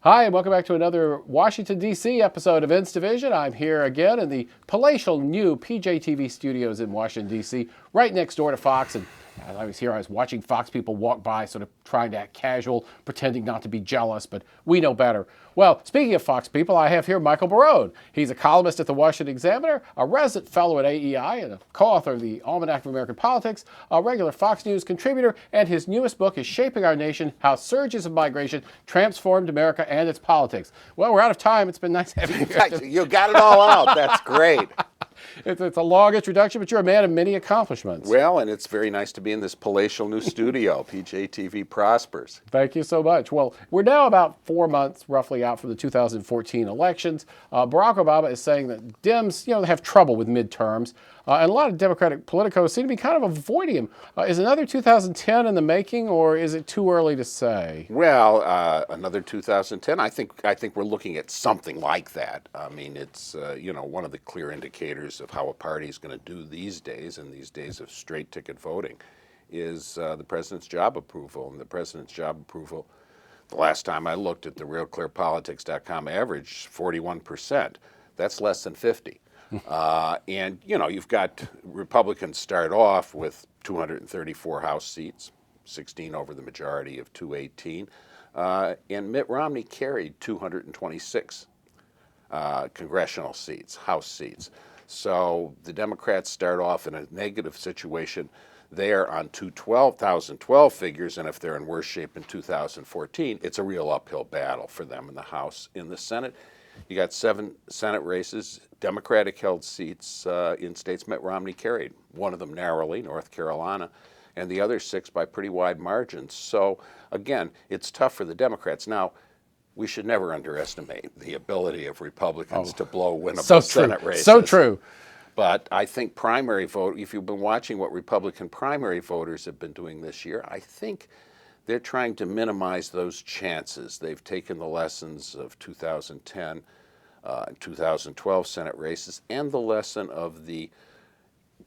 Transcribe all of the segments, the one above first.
Hi, and welcome back to another Washington, D.C. episode of Ins Division. I'm here again in the palatial new PJTV studios in Washington, D.C., right next door to Fox. And as I was here, I was watching Fox people walk by, sort of trying to act casual, pretending not to be jealous, but we know better. Well, speaking of Fox people, I have here Michael Barone. He's a columnist at the Washington Examiner, a resident fellow at AEI, and a co-author of the Almanac of American Politics, a regular Fox News contributor, and his newest book is Shaping Our Nation, How Surges of Migration Transformed America and Its Politics. Well, we're out of time. It's been nice having you here. You got it all out. That's great. It's a long introduction, but you're a man of many accomplishments. Well, and it's very nice to be in this palatial new studio. PJTV prospers. Thank you so much. Well, we're now about 4 months roughly out from the 2014 elections. Barack Obama is saying that Dems, they have trouble with midterms. And a lot of Democratic politicos seem to be kind of avoiding him. Is another 2010 in the making, or is it too early to say? Well, another 2010. I think we're looking at something like that. I mean, it's one of the clear indicators of how a party is going to do these days, in these days of straight ticket voting, is the president's job approval. And the president's job approval, the last time I looked at the RealClearPolitics.com average, 41%. That's less than 50. And you've got Republicans start off with 234 House seats, 16 over the majority of 218, and Mitt Romney carried 226 congressional seats, House seats. So the Democrats start off in a negative situation there on 2012 figures, and if they're in worse shape in 2014, it's a real uphill battle for them in the House. In the Senate, you got 7 Senate races, Democratic held seats in states Mitt Romney carried, one of them narrowly, North Carolina, and the other 6 by pretty wide margins. So again, it's tough for the Democrats. Now, we should never underestimate the ability of Republicans to blow winnable Senate races. So true. But I think primary vote, if you've been watching what Republican primary voters have been doing this year, I think they're trying to minimize those chances. They've taken the lessons of 2010 and 2012 Senate races and the lesson of the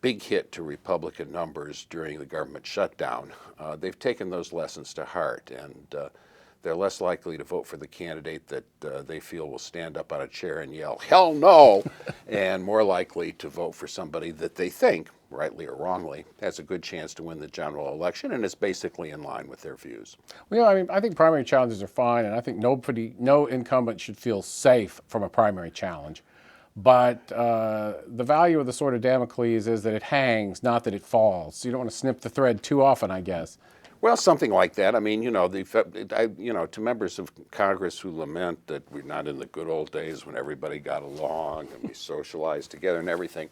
big hit to Republican numbers during the government shutdown. They've taken those lessons to heart, and they're less likely to vote for the candidate that they feel will stand up on a chair and yell, "Hell no!" and more likely to vote for somebody that they think, rightly or wrongly, has a good chance to win the general election and is basically in line with their views. Well, I think primary challenges are fine, and I think no incumbent should feel safe from a primary challenge. But the value of the sword of Damocles is that it hangs, not that it falls. So you don't want to snip the thread too often, I guess. Well, something like that. I mean, to members of Congress who lament that we're not in the good old days when everybody got along and we socialized together and everything,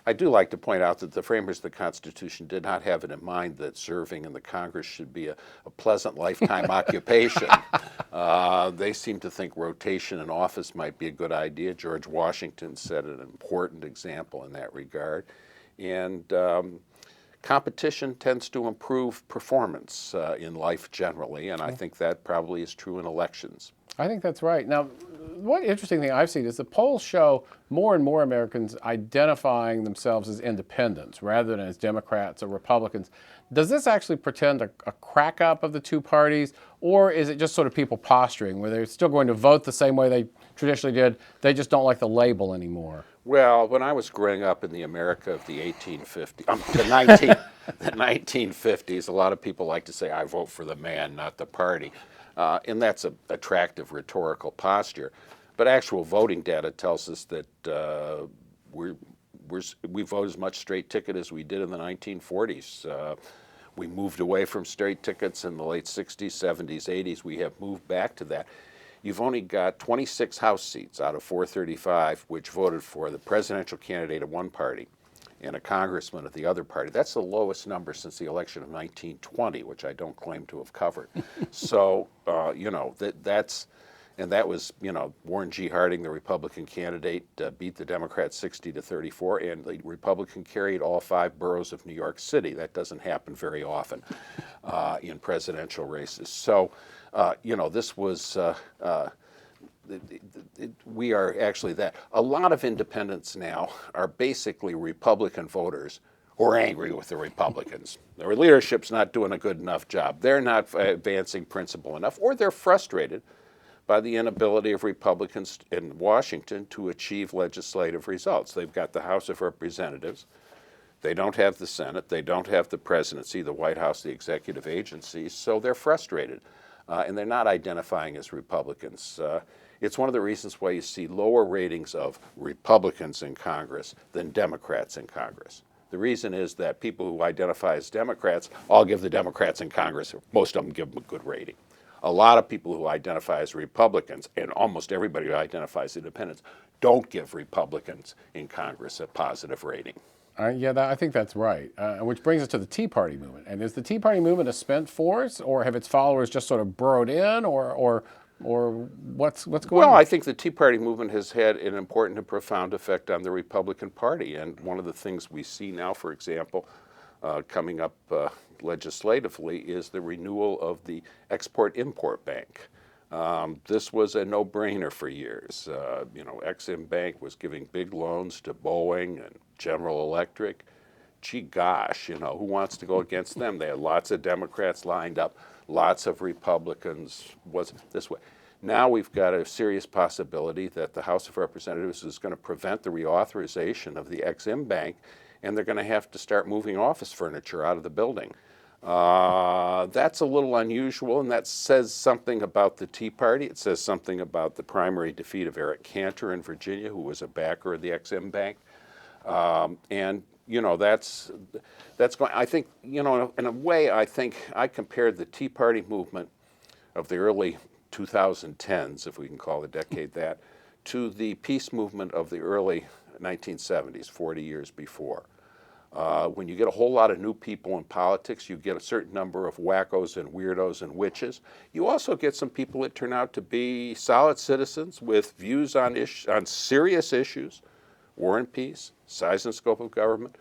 I do like to point out that the framers of the Constitution did not have it in mind that serving in the Congress should be a pleasant lifetime occupation. They seem to think rotation in office might be a good idea. George Washington set an important example in that regard. And competition tends to improve performance in life generally, and I think that probably is true in elections. I think that's right. Now, one interesting thing I've seen is the polls show more and more Americans identifying themselves as independents rather than as Democrats or Republicans. Does this actually pretend a crack up of the two parties, or is it just sort of people posturing where they're still going to vote the same way they traditionally did, they just don't like the label anymore? Well, when I was growing up in the America of the 1850s, the 1950s, a lot of people like to say, I vote for the man, not the party. And that's an attractive rhetorical posture. But actual voting data tells us that we vote as much straight ticket as we did in the 1940s. We moved away from straight tickets in the late 60s, 70s, 80s. We have moved back to that. You've only got 26 House seats out of 435 which voted for the presidential candidate of one party and a congressman of the other party. That's the lowest number since the election of 1920, which I don't claim to have covered. So, that was, Warren G. Harding, the Republican candidate, beat the Democrats 60-34, and the Republican carried all 5 boroughs of New York City. That doesn't happen very often in presidential races. So, this was, we are actually that. A lot of independents now are basically Republican voters who are angry with the Republicans. Their leadership's not doing a good enough job. They're not advancing principle enough, or they're frustrated by the inability of Republicans in Washington to achieve legislative results. They've got the House of Representatives. They don't have the Senate. They don't have the presidency, the White House, the executive agencies, so they're frustrated. And they're not identifying as Republicans. It's one of the reasons why you see lower ratings of Republicans in Congress than Democrats in Congress. The reason is that people who identify as Democrats all give the Democrats in Congress, most of them give them a good rating. A lot of people who identify as Republicans, and almost everybody who identifies as independents, don't give Republicans in Congress a positive rating. Yeah, I think that's right. Which brings us to the Tea Party movement. And is the Tea Party movement a spent force, or have its followers just sort of burrowed in, or what's going on? Well, I think the Tea Party movement has had an important and profound effect on the Republican Party. And one of the things we see now, for example, coming up legislatively, is the renewal of the Export-Import Bank. This was a no-brainer for years. Ex-Im Bank was giving big loans to Boeing and General Electric. Gee gosh, who wants to go against them? They had lots of Democrats lined up, lots of Republicans. Was this way? Now we've got a serious possibility that the House of Representatives is going to prevent the reauthorization of the Ex-Im Bank, and they're going to have to start moving office furniture out of the building. That's a little unusual, and that says something about the Tea Party. It says something about the primary defeat of Eric Cantor in Virginia, who was a backer of the Ex-Im Bank. That's going. I think, in a way, I think I compared the Tea Party movement of the early 2010s, if we can call the decade that, to the peace movement of the early 1970s, 40 years before. When you get a whole lot of new people in politics, you get a certain number of wackos and weirdos and witches. You also get some people that turn out to be solid citizens with views on serious issues, war and peace, size and scope of government,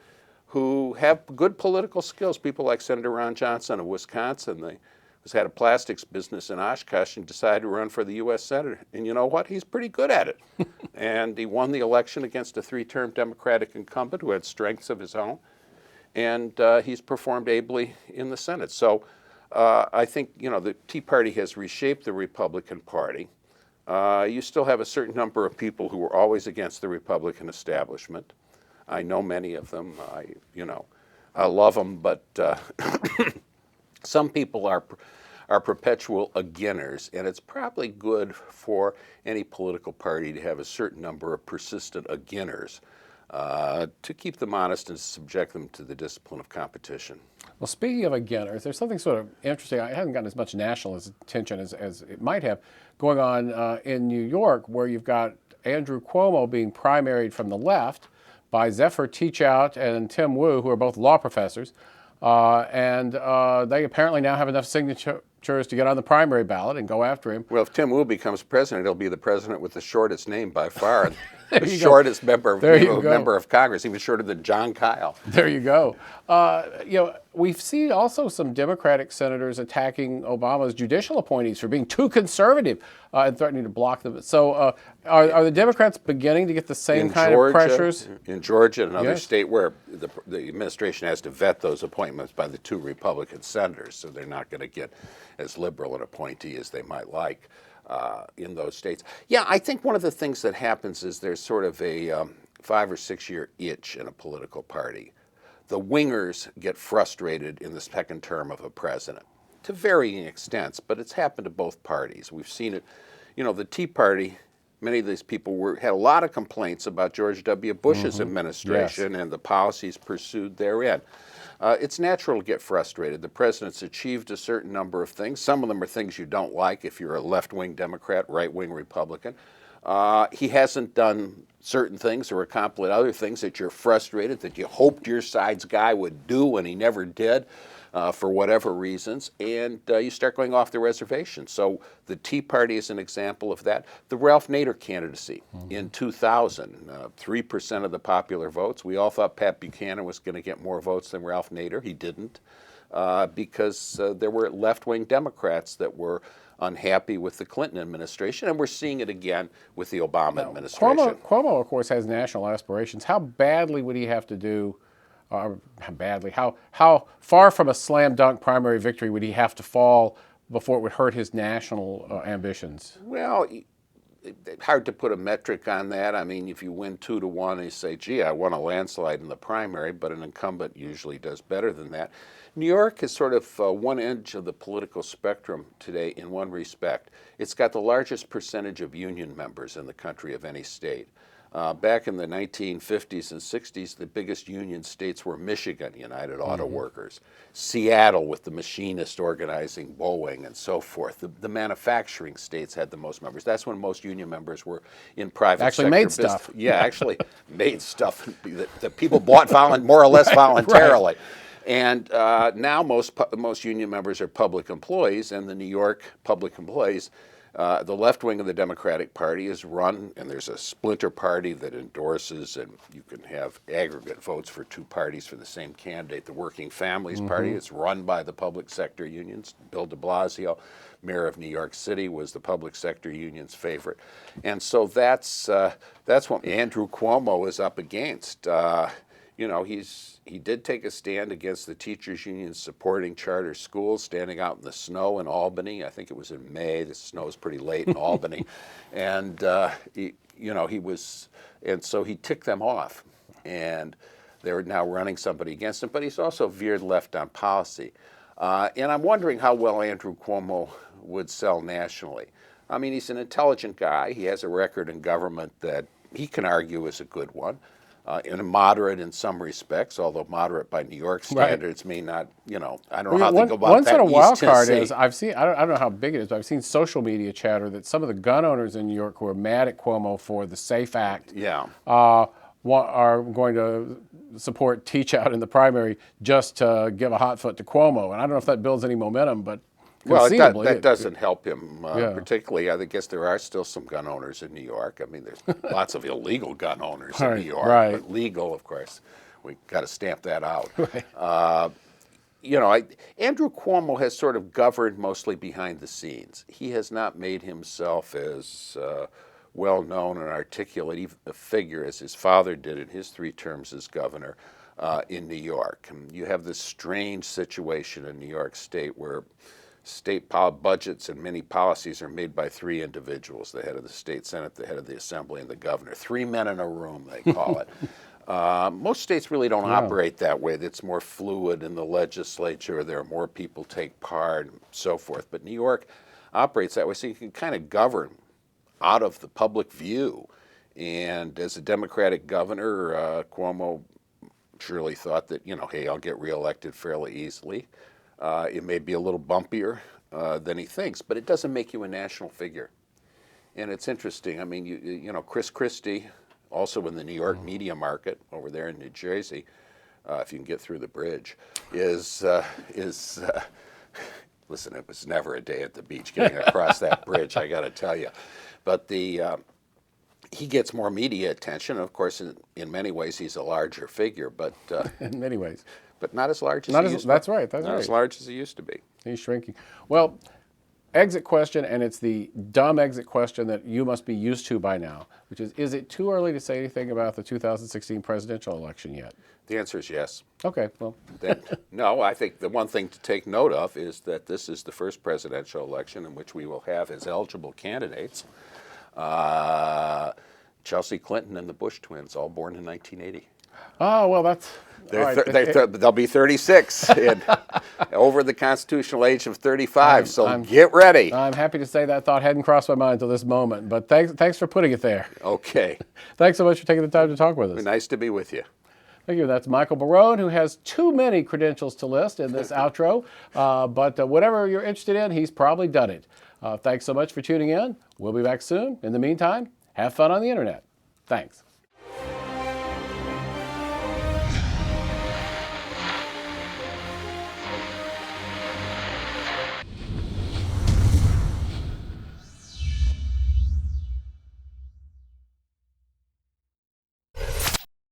who have good political skills. People like Senator Ron Johnson of Wisconsin. He had a plastics business in Oshkosh and decided to run for the U.S. Senate. And you know what? He's pretty good at it. And he won the election against a three-term Democratic incumbent who had strengths of his own. And he's performed ably in the Senate. So I think, the Tea Party has reshaped the Republican Party. You still have a certain number of people who were always against the Republican establishment. I know many of them. I love them, but some people are perpetual againers, and it's probably good for any political party to have a certain number of persistent againers to keep them honest and subject them to the discipline of competition. Well, speaking of againers, there's something sort of interesting. I haven't gotten as much national attention as it might have going on in New York, where you've got Andrew Cuomo being primaried from the left by Zephyr Teachout and Tim Wu, who are both law professors. And they apparently now have enough signatures to get on the primary ballot and go after him. Well, if Tim Wu becomes president, he'll be the president with the shortest name by far. The shortest member of Congress, even shorter than John Kyle. There you go. We've seen also some Democratic senators attacking Obama's judicial appointees for being too conservative and threatening to block them. So are the Democrats beginning to get the same kind of pressures? In Georgia, another state where the administration has to vet those appointments by the two Republican senators, so they're not going to get as liberal an appointee as they might like. In those states. Yeah, I think one of the things that happens is there's sort of a 5 or 6 year itch in a political party. The wingers get frustrated in the second term of a president to varying extents, but it's happened to both parties. We've seen it, the Tea Party, many of these people had a lot of complaints about George W. Bush's administration and the policies pursued therein. It's natural to get frustrated. The president's achieved a certain number of things. Some of them are things you don't like if you're a left-wing Democrat, right-wing Republican. He hasn't done certain things or accomplished other things that you're frustrated, that you hoped your side's guy would do and he never did for whatever reasons, and you start going off the reservation. So the Tea Party is an example of that. The Ralph Nader candidacy in 2000, 3% of the popular votes. We all thought Pat Buchanan was going to get more votes than Ralph Nader. He didn't because there were left-wing Democrats that were unhappy with the Clinton administration, and we're seeing it again with the Obama administration. Cuomo, of course, has national aspirations. How badly would he have to do? How far from a slam dunk primary victory would he have to fall before it would hurt his national ambitions? Well, hard to put a metric on that. I mean, if you win 2-1 and you say, gee, I won a landslide in the primary, but an incumbent usually does better than that. New York is sort of one edge of the political spectrum today in one respect. It's got the largest percentage of union members in the country of any state. Back in the 1950s and 60s, the biggest union states were Michigan, United Auto Workers, Seattle with the machinists organizing Boeing and so forth. The manufacturing states had the most members. That's when most union members were in private Actually sector made business. stuff. Yeah, actually made stuff that people bought more or less voluntarily. Right. And now most union members are public employees, and the New York public employees, the left wing of the Democratic Party is run, and there's a splinter party that endorses, and you can have aggregate votes for two parties for the same candidate. The Working Families Party is run by the public sector unions. Bill de Blasio, mayor of New York City, was the public sector union's favorite. And so that's what Andrew Cuomo is up against. You know, he did take a stand against the teachers' union supporting charter schools, standing out in the snow in Albany. I think it was in May. The snow was pretty late in Albany, and and so he ticked them off, and they're now running somebody against him. But he's also veered left on policy, and I'm wondering how well Andrew Cuomo would sell nationally. I mean, he's an intelligent guy. He has a record in government that he can argue is a good one. And moderate in some respects, although moderate by New York standards may not, I don't know how they go about one that. sort of wild card Tennessee. is I've seen, I don't know how big it is, but I've seen social media chatter that some of the gun owners in New York who are mad at Cuomo for the SAFE Act are going to support Teach Out in the primary just to give a hot foot to Cuomo. And I don't know if that builds any momentum, but well, conceivably, that doesn't help him particularly. I guess there are still some gun owners in New York. I mean, there's lots of illegal gun owners in New York, but legal, of course, we got to stamp that out. Andrew Cuomo has sort of governed mostly behind the scenes. He has not made himself as well-known and articulate a figure as his father did in his 3 terms as governor in New York. And you have this strange situation in New York State where state budgets and many policies are made by 3 individuals: the head of the state senate, the head of the assembly, and the governor. 3 men in a room, they call it. Most states really don't operate that way. It's more fluid in the legislature. There are more people take part and so forth. But New York operates that way, so you can kind of govern out of the public view. And as a Democratic governor, Cuomo surely thought that, hey, I'll get reelected fairly easily. It may be a little bumpier than he thinks, but it doesn't make you a national figure. And it's interesting. I mean, Chris Christie, also in the New York media market over there in New Jersey, if you can get through the bridge, listen, it was never a day at the beach getting across that bridge, I got to tell you. But he gets more media attention. Of course, in many ways, he's a larger figure, but in many ways. But not as large as he used to be. That's right. That's not right. as large as he used to be. He's shrinking. Well, exit question, and it's the dumb exit question that you must be used to by now, which is it too early to say anything about the 2016 presidential election yet? The answer is yes. Okay, well. No, I think the one thing to take note of is that this is the first presidential election in which we will have as eligible candidates Chelsea Clinton and the Bush twins, all born in 1980. Oh, well, that's... They'll be 36 and over the constitutional age of 35, so get ready. I'm happy to say that thought hadn't crossed my mind until this moment, but thanks for putting it there. Okay. Thanks so much for taking the time to talk with us. Nice to be with you. Thank you. That's Michael Barone, who has too many credentials to list in this outro, but whatever you're interested in, he's probably done it. Thanks so much for tuning in. We'll be back soon. In the meantime, have fun on the internet. Thanks.